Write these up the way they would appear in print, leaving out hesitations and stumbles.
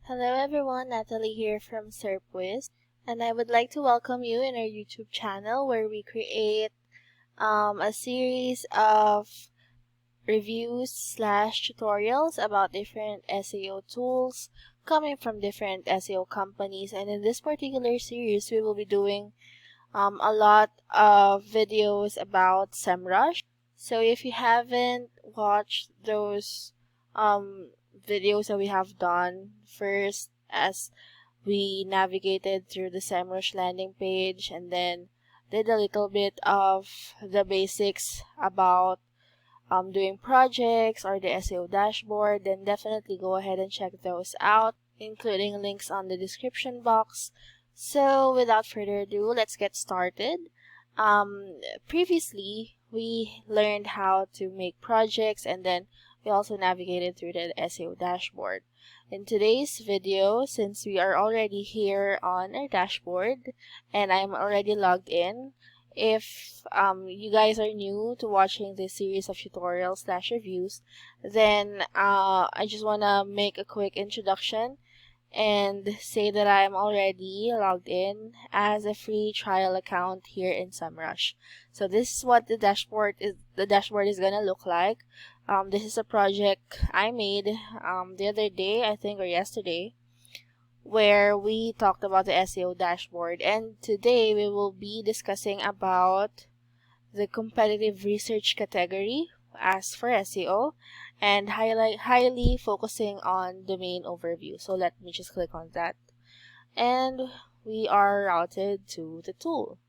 Hello everyone, Natalie here from Serpwizz, and I would like to welcome you in our YouTube channel where we create a series of reviews/tutorials about different SEO tools coming from different SEO companies. And in this particular series, we will be doing a lot of videos about SEMRUSH. So if you haven't watched those videos that we have done, first as we navigated through the SEMRUSH landing page and then did a little bit of the basics about doing projects or the SEO dashboard, then definitely go ahead and check those out, including links on the description box. So without further ado, let's get started. Previously, we learned how to make projects, and then we also navigated through the SEO dashboard. In today's video, since we are already here on our dashboard and I'm already logged in, if you guys are new to watching this series of tutorials/reviews, then I just want to make a quick introduction and say that I'm already logged in as a free trial account here in SEMRUSH. So this is what the dashboard is gonna look like. This is a project I made the other day, I think, or yesterday, where we talked about the SEO dashboard, and today we will be discussing about the competitive research category as for SEO and highly focusing on domain overview. So let me just click on that and we are routed to the tool.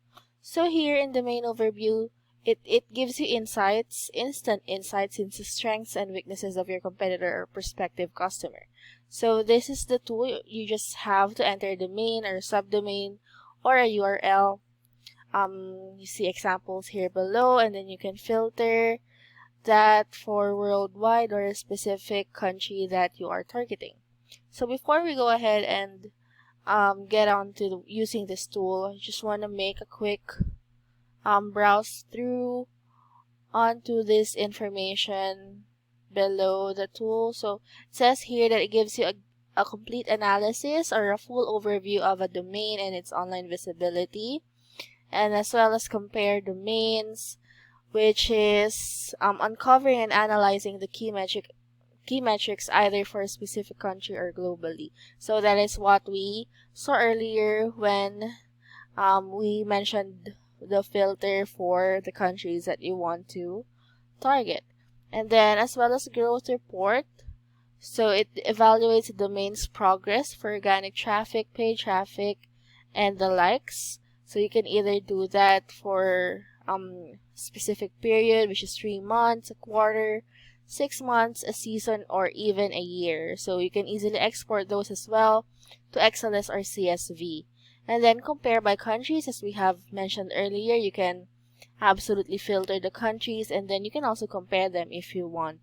So here in domain overview, it gives you instant insights into strengths and weaknesses of your competitor or prospective customer. So this is the tool. You just have to enter a domain or subdomain or a URL. You see examples here below, and then you can filter that for worldwide or a specific country that you are targeting. So before we go ahead and get on to using this tool, I just want to make a quick browse through onto this information below the tool. So it says here that it gives you a complete analysis or a full overview of a domain and its online visibility, and as well as compare domains, which is uncovering and analyzing the key metrics either for a specific country or globally. So that is what we saw earlier when we mentioned the filter for the countries that you want to target. And then as well as growth report, so it evaluates the domain's progress for organic traffic, paid traffic, and the likes. So you can either do that for specific period, which is 3 months, a quarter, 6 months, a season, or even a year. So you can easily export those as well to XLS or CSV. And then compare by countries, as we have mentioned earlier. You can absolutely filter the countries, and then you can also compare them if you want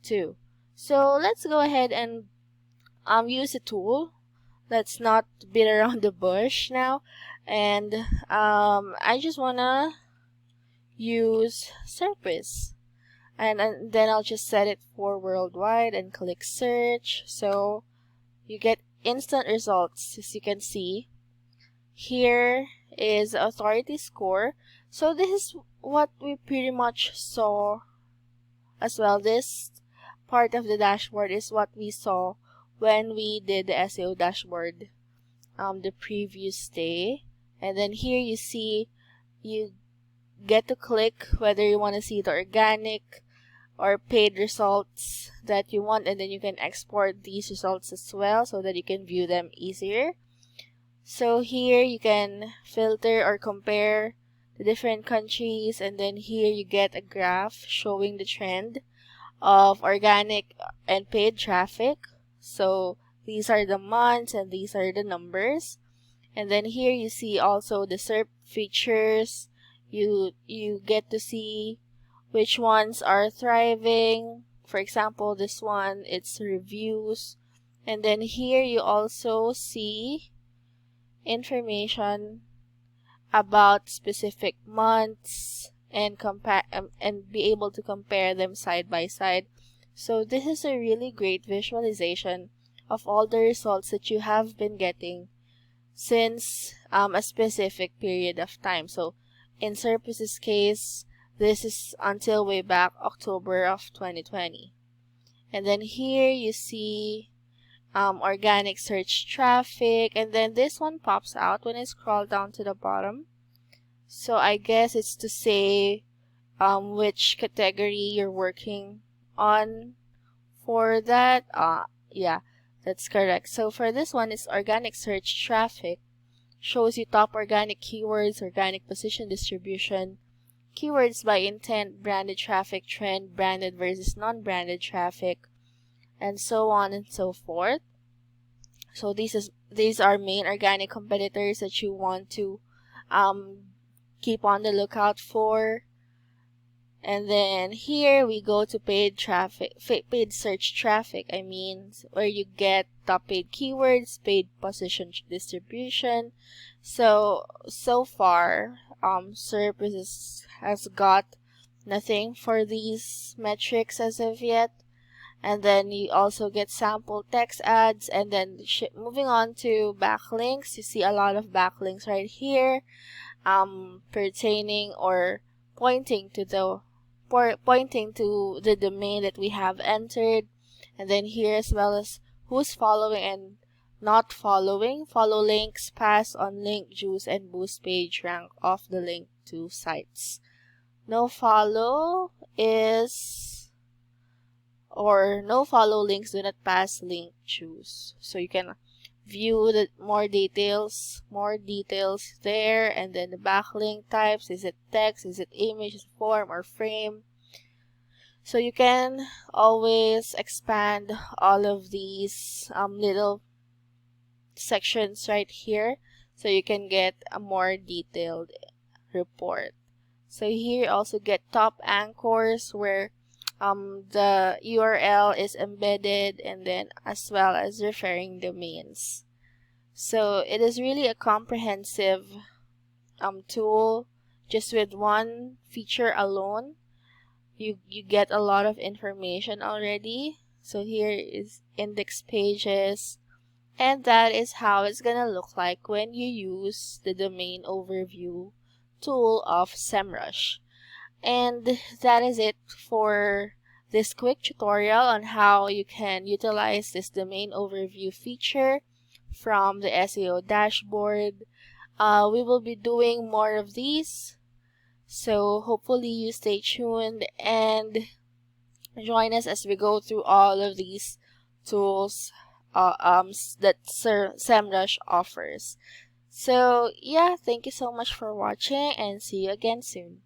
to. So let's go ahead and use the tool. Let's not beat around the bush now. And I just wanna use Serpwizz, and then I'll just set it for worldwide and click search. So you get instant results. As you can see, here is authority score. So this is what we pretty much saw as well. This part of the dashboard is what we saw when we did the SEO dashboard the previous day. And then here you see you get to click whether you want to see the organic or paid results that you want, and then you can export these results as well so that you can view them easier. So here you can filter or compare the different countries, and then here you get a graph showing the trend of organic and paid traffic. So these are the months and these are the numbers. And then here you see also the SERP features. You get to see which ones are thriving. For example, this one, it's reviews. And then here you also see information about specific months and be able to compare them side by side. So this is a really great visualization of all the results that you have been getting since a specific period of time. So in Serpwizz's case, this is until way back October of 2020. And then here you see organic search traffic, and then this one pops out when I scroll down to the bottom. So I guess it's to say which category you're working on for that. Yeah, that's correct. So for this one, it's organic search traffic. Shows you top organic keywords, organic position distribution, keywords by intent, branded traffic trend, branded versus non-branded traffic, and so on and so forth. So these are main organic competitors that you want to keep on the lookout for. And then here we go to paid traffic, paid search traffic. I mean, where you get top paid keywords, paid position distribution. So far, Serpwizz has got nothing for these metrics as of yet. And then you also get sample text ads, and then moving on to backlinks. You see a lot of backlinks right here, pertaining or pointing to the domain that we have entered. And then here, as well as who's following and not following, follow links, pass on link juice, and boost page rank of the link to sites. No follow links do not pass link juice. So you can view the more details there. And then the backlink types, is it text, is it image, is it form, or frame. So you can always expand all of these little sections right here, so you can get a more detailed report. So here you also get top anchors, where the URL is embedded, and then as well as referring domains. So it is really a comprehensive tool. Just with one feature alone, you get a lot of information already. So here is index pages, and that is how it's gonna look like when you use the domain overview tool of SEMRUSH. And that is it for this quick tutorial on how you can utilize this domain overview feature from the SEO dashboard. We will be doing more of these, so hopefully you stay tuned and join us as we go through all of these tools that SEMRUSH offers. So yeah, thank you so much for watching, and see you again soon.